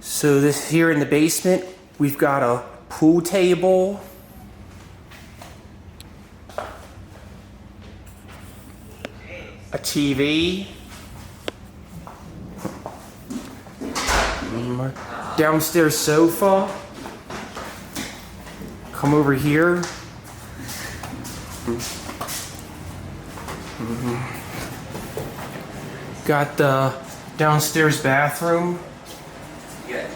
So this here in the basement, we've got a pool table. A TV. Downstairs sofa. Come over here. Got the downstairs bathroom. Yeah.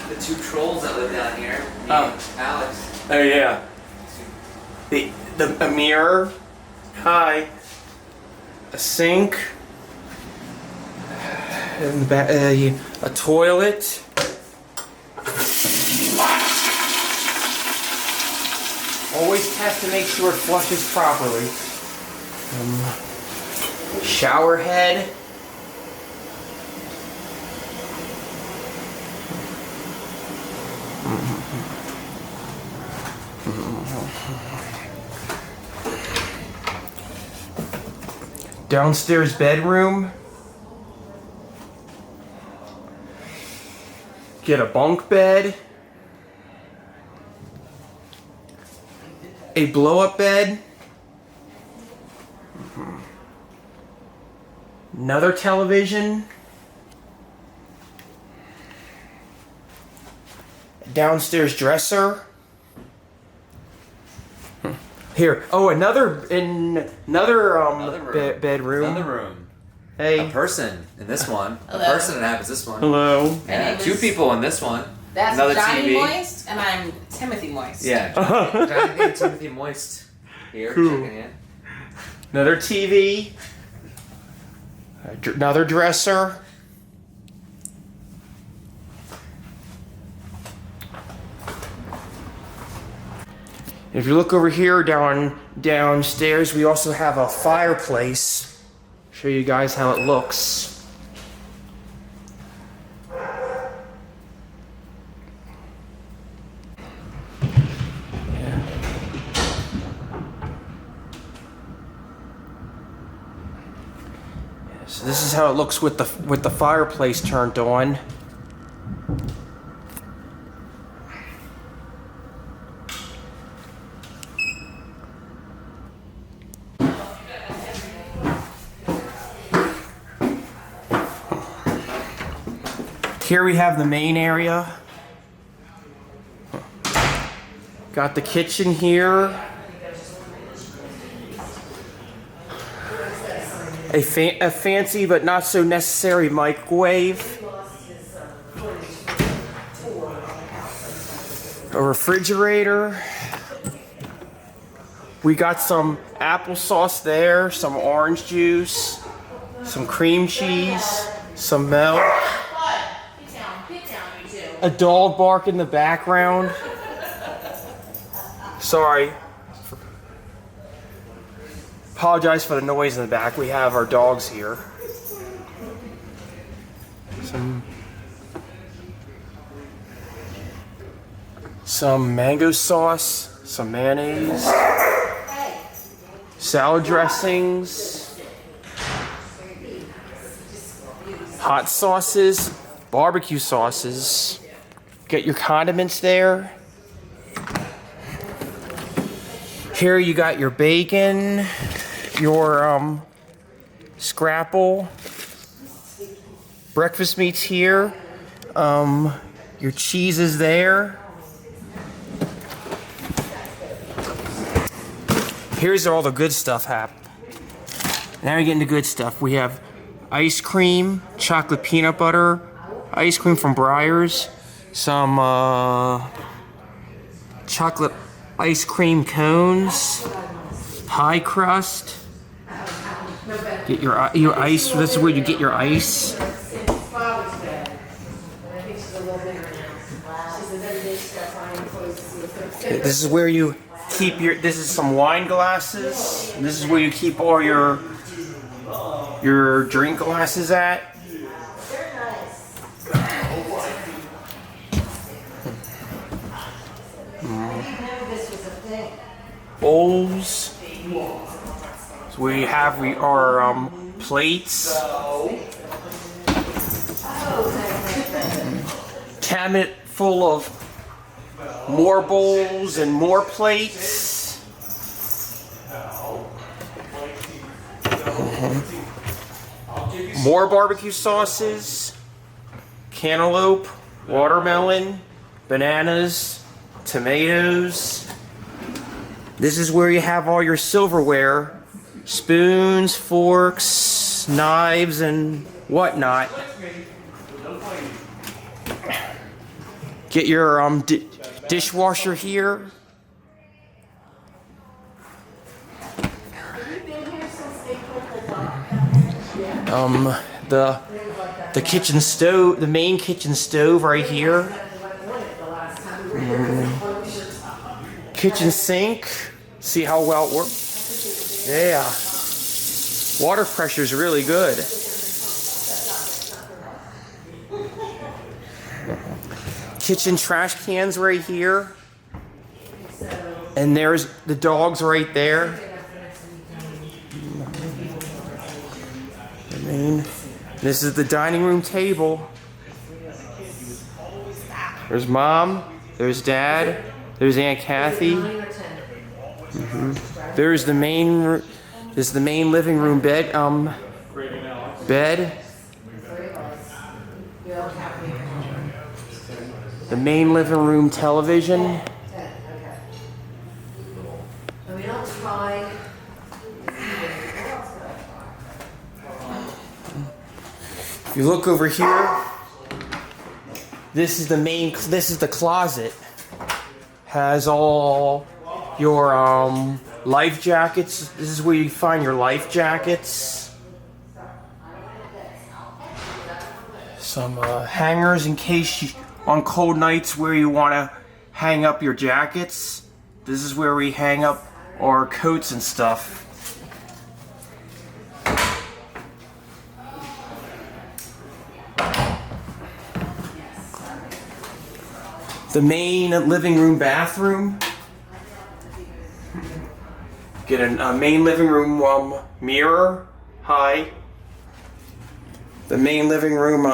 The two trolls that live down here. Me Oh. and Alex. Oh yeah. A mirror. Hi. A sink. And a toilet. Always test to make sure it flushes properly. Shower head. Downstairs bedroom. Get a bunk bed. A blow-up bed. Another television. Downstairs dresser. Here. Oh, another bedroom. Another room. Hey. A person in this one. Hello. A person inhabits this one. Hello. Yeah, two people in this one. That's Another Johnny TV. Moist, and I'm Timothy Moist. Yeah. Johnny and Timothy Moist here. Cool. Checking in. Another TV. Another dresser. If you look over here downstairs, we also have a fireplace. Show you guys how it looks. So this is how it looks with the fireplace turned on. Here we have the main area. Got the kitchen here. A fancy but not so necessary microwave. A refrigerator. We got some applesauce there, some orange juice, some cream cheese, some milk. A dog bark in the background. Sorry. Apologize for the noise in the back. We have our dogs here. Some mango sauce, some mayonnaise, salad dressings, hot sauces, barbecue sauces. Get your condiments there. Here you got your bacon, your scrapple, breakfast meats here, your cheese is there. Here's all the good stuff Now you're getting the good stuff. We have ice cream, chocolate peanut butter, ice cream from Breyers, some chocolate ice cream cones, pie crust. Get your ice. This is where you get your ice. This is where you keep your. This is some wine glasses. This is where you keep all your drink glasses at. Bowls. So we have our plates. cabinet full of more bowls and more plates. More barbecue sauces, cantaloupe, watermelon, bananas, tomatoes. This is where you have all your silverware, spoons, forks, knives, and whatnot. Get your dishwasher here. The kitchen stove, the main kitchen stove right here. Kitchen sink. See how well it works? Yeah. Water pressure is really good. Kitchen trash cans right here. And there's the dogs right there. This is the dining room table. There's Mom. There's Dad. There's Aunt Kathy. There's the main. This is the main living room bed. Bed. The main living room television. If you look over here, this is the closet. Has all your life jackets. This is where you find your life jackets. Some hangers in case you, on cold nights where you want to hang up your jackets. This is where we hang up our coats and stuff. The main living room bathroom. Get a main living room mirror. Hi. The main living room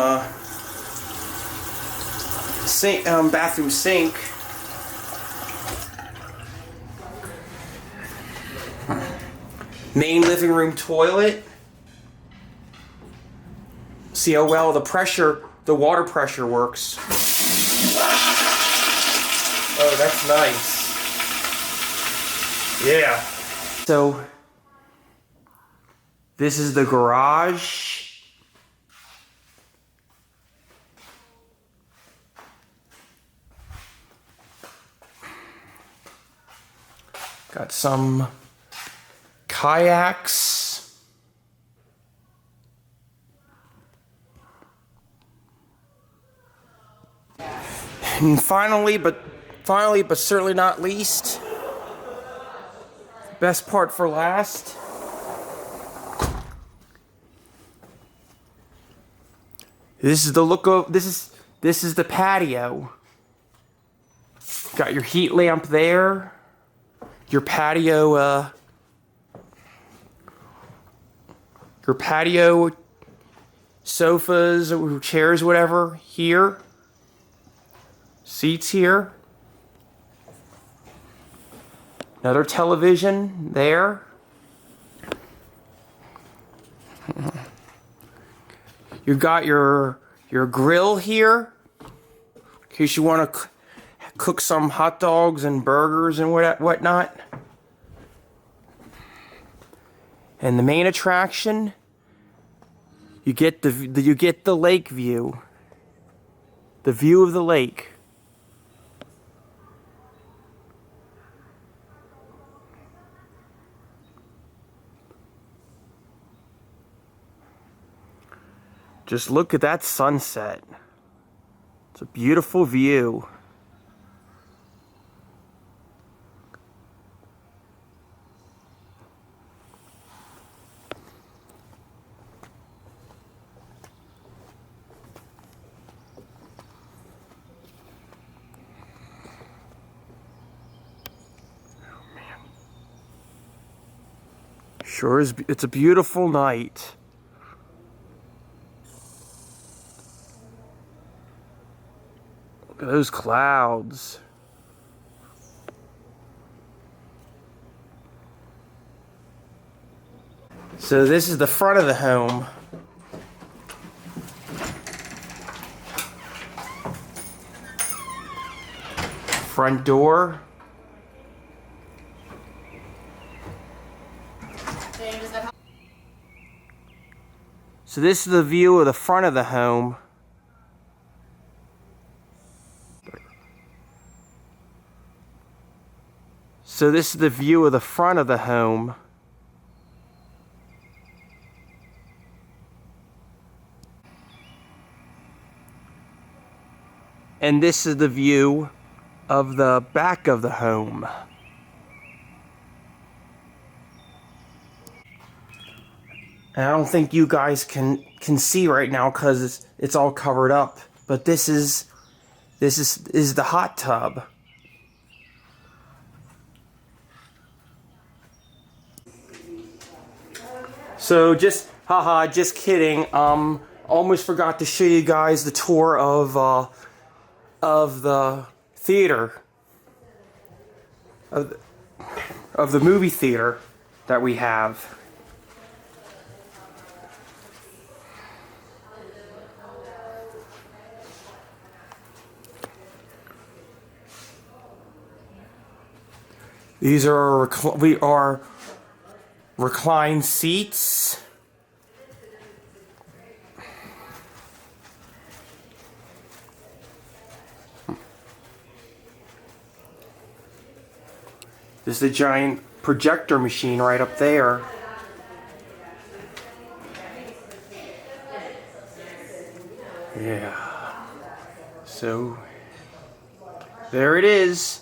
sink, bathroom sink. Main living room toilet. See how well the water pressure works. Oh, that's nice. Yeah. So, this is the garage. Got some kayaks. And finally, but certainly not least, best part for last. This is the look of this is the patio. Got your heat lamp there. Your patio sofas or chairs, whatever, here. Seats here. Another television there. You got your grill here, in case you want to cook some hot dogs and burgers and whatnot. And the main attraction, you get the lake view, the view of the lake. Just look at that sunset. It's a beautiful view. Oh, man. Sure is. It's a beautiful night. Look at those clouds. So this is the front of the home. Front door. So this is the view of the front of the home. So this is the view of the front of the home. And this is the view of the back of the home. And I don't think you guys can see right now because it's all covered up. But this is the hot tub. So just kidding. Almost forgot to show you guys the tour of the theater, of the movie theater that we have. These are reclined seats. There's a giant projector machine right up there. Yeah. So there it is.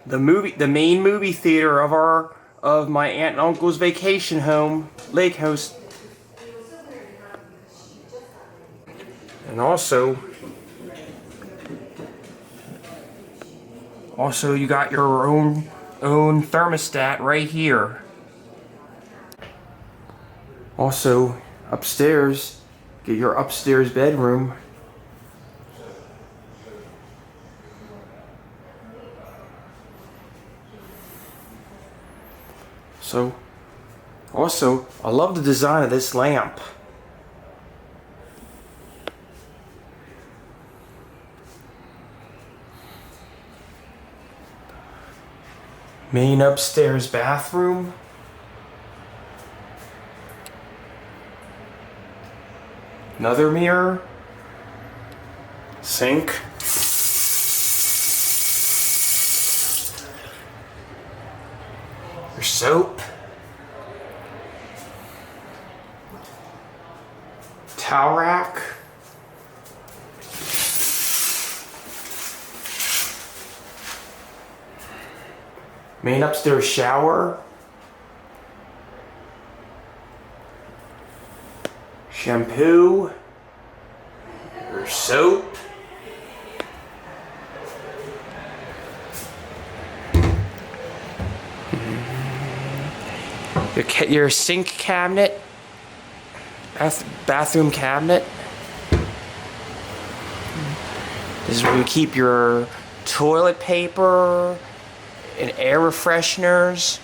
The main movie theater of my aunt and uncle's vacation home, Lake House. And also you got your own thermostat right here. Also upstairs, get your upstairs bedroom. So, also, I love the design of this lamp. Main upstairs bathroom. Another mirror. Sink. Your soap. Towel rack. Main upstairs shower. Shampoo. Your soap. Your sink cabinet. Bathroom cabinet. This is where you keep your toilet paper and air fresheners.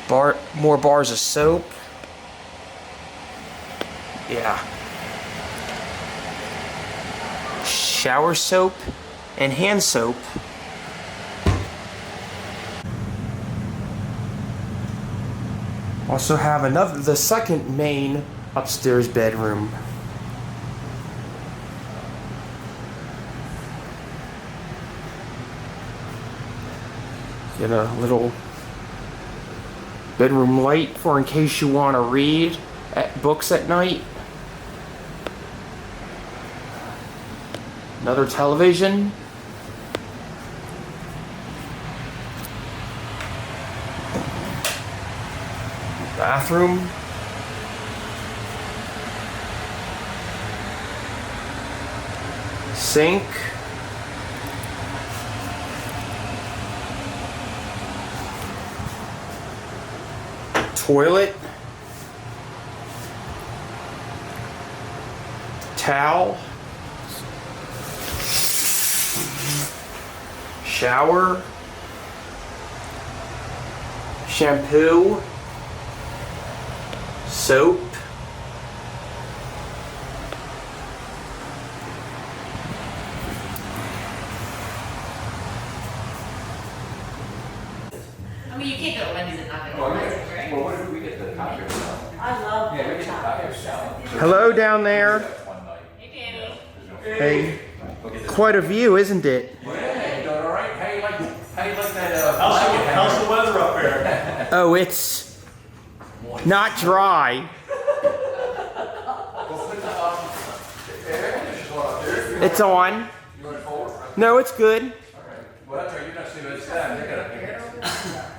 More bars of soap. Yeah. Shower soap and hand soap. Also have the second main upstairs bedroom. Get a little bedroom light for in case you want to read books at night. Another television. Bathroom. Sink. Toilet. Towel. shower, shampoo, soap, I mean, you can't go to Wendy's and not get a Wendy's, right? Well, what if we get the cocktail salad? I love Yeah, we get the cocktail salad. hello down there. One night. Hey, Danny. Hey, quite a view, isn't it? Yeah, you doing all right? How you like that? How's the weather up there? Oh, it's not dry. It's on. You want to forward? No, it's good. Well, that's right. You're not seeing this time. You're gonna.